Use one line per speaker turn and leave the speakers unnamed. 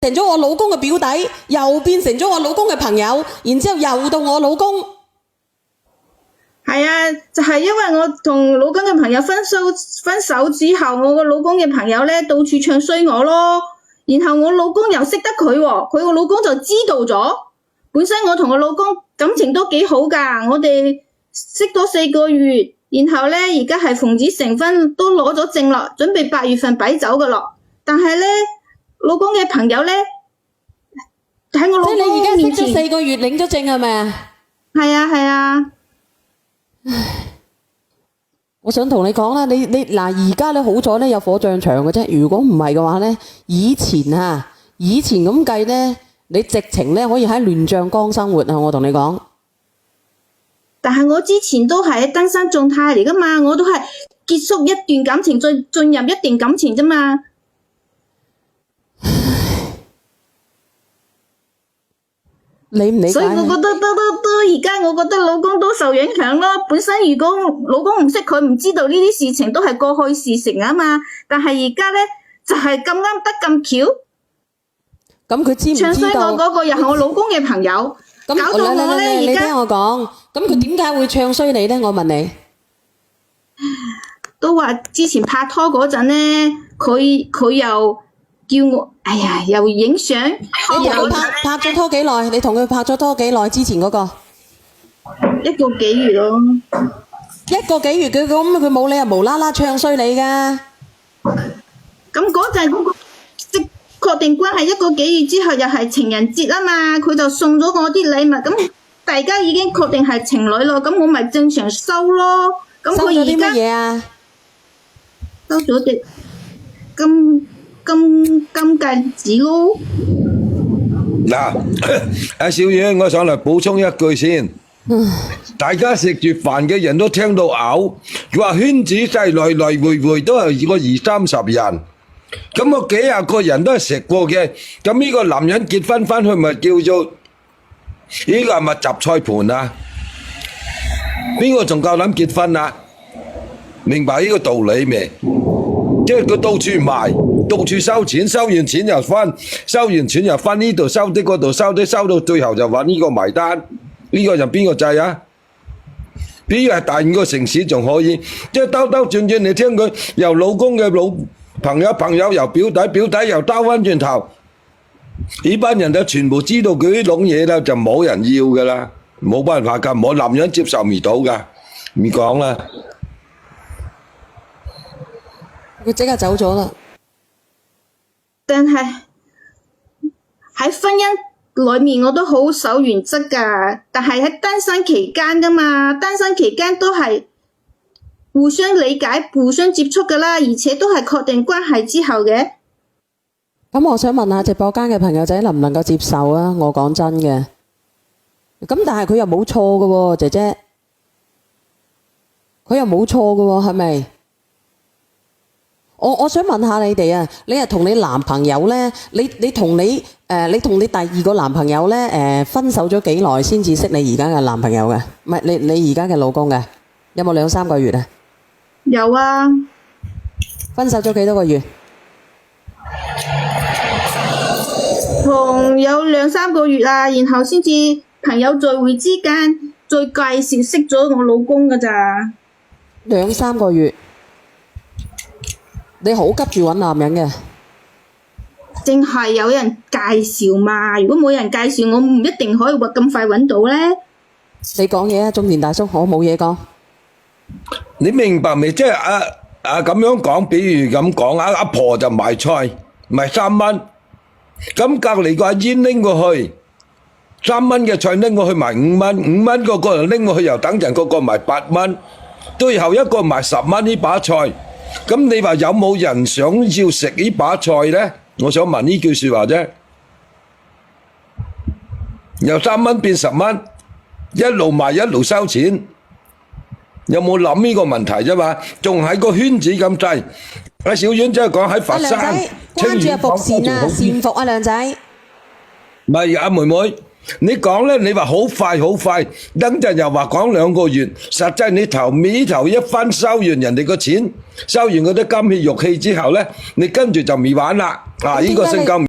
成咗我老公嘅表弟，又變成咗我老公嘅朋友，然之後又到我老公。
係啊，就係因為我同老公嘅朋友分手之後，我個老公嘅朋友咧到處唱衰我咯。然後我老公又識得佢喎，佢個老公就知道咗。本身我同我老公感情都幾好㗎，我哋識咗4個月，然後咧而家係奉子成婚，都攞咗證啦，準備8月份擺酒㗎咯。但係咧，老公嘅朋友咧喺我老公面前，
即係你而家識咗4個月領咗證係咪啊？
係啊係啊。
我想同你講啦，你嗱而家咧好彩咧有火葬場嘅啫，如果唔係嘅話咧，以前咁計咧，你直情咧可以喺亂葬崗生活啊！我同你講。
但係我之前都係喺單身狀態嚟噶嘛，我都係結束一段感情，再進入一段感情啫嘛。
你唔理解？
所以我覺得而家我覺得老公都受影響咯。本身如果老公唔識佢，唔知道呢啲事情都係過去事情啊嘛。但係而家咧就係咁啱得咁巧。
咁佢知唔知道？
唱衰我嗰個又係我老公嘅朋友，搞到我咧而家。
你聽我講，咁佢點解會唱衰你咧？我問你。
都話之前拍拖嗰陣咧，佢又叫我，哎呀，又影相。
你同佢拍咗拖幾耐？你同佢拍咗拖幾耐？之前嗰個
1個幾月咯。
1個幾月佢冇理由無啦啦唱衰你㗎。
咁嗰陣即確定關係1個幾月之後，又係情人節啊嘛，佢就送咗我啲禮物，咁大家已經確定係情侶咯，咁我咪正常收咯。咁佢而家收咗啲乜嘢啊？收咗隻金戒指咯。
嗱，阿小遠，我上嚟補充一句先。大家食住飯嘅人都聽到嘔，話圈子細來回都係個20-30人，咁我幾廿個人都係食過嘅，咁呢個男人結婚翻去咪叫做呢個係咪雜菜盤啊？邊個仲夠膽結婚啊？明白呢個道理未？即係佢到處賣，到處收錢，收完錢又分，收完錢又分，呢度收啲，嗰度收啲，收到最後就揾呢個埋單。呢個人邊個制啊？邊個係大5個城市仲可以？即係兜兜轉轉，你聽佢由老公嘅老朋友由表弟又兜翻轉頭，呢班人就全部知道佢啲籠嘢啦，就冇人要噶啦，冇辦法噶，冇男人接受唔到噶，唔講啦。
佢即刻走咗啦。
但係喺婚姻裏面我都好守原則㗎，但係喺單身期間㗎嘛，單身期間都係互相理解、互相接觸㗎啦，而且都係確定關係之後嘅。
咁我想問下直播間嘅朋友仔能唔能夠接受啊？我講真嘅。咁但係佢又冇錯㗎喎，姐姐。佢又冇錯㗎喎，係咪？我想問下你哋啊，你係同你男朋友咧，你同你第2個男朋友咧，分手咗幾耐先至識你而家嘅男朋友嘅？唔係你而家嘅老公嘅？有冇2-3個月啊？
有啊。
分手咗幾多個月？
同有2-3個月啊，然後先至朋友聚會之間再介紹識咗我老公㗎咋。
2-3個月。你好急住揾男人嘅，
淨係有人介紹嘛？如果冇人介紹，我唔一定可以話咁快揾到咧。
你講嘢啊，中年大叔，我冇嘢講。
你明白未？即係咁樣講，比如咁講，阿婆就賣菜賣3蚊，咁隔離個阿姨拎過去3蚊嘅菜拎過去賣5蚊，5蚊個個人拎過去又等陣個個賣8蚊，最後一個賣10蚊呢把菜。咁你話有冇人想要食呢把菜呢？我想問呢句說話啫。由3蚊變10蚊，一路賣一路收錢，有冇諗呢個問題啫嘛？仲喺個圈子咁細。阿小婉即係講喺佛山、清遠講得仲好啲。
善福啊，靚仔。
唔係阿妹妹。你講咧，你話好快好快，等陣又話講2個月，實際你頭一番收完人哋個錢，收完嗰啲金器玉器之後咧，你跟住就未玩啦。呢個性夠。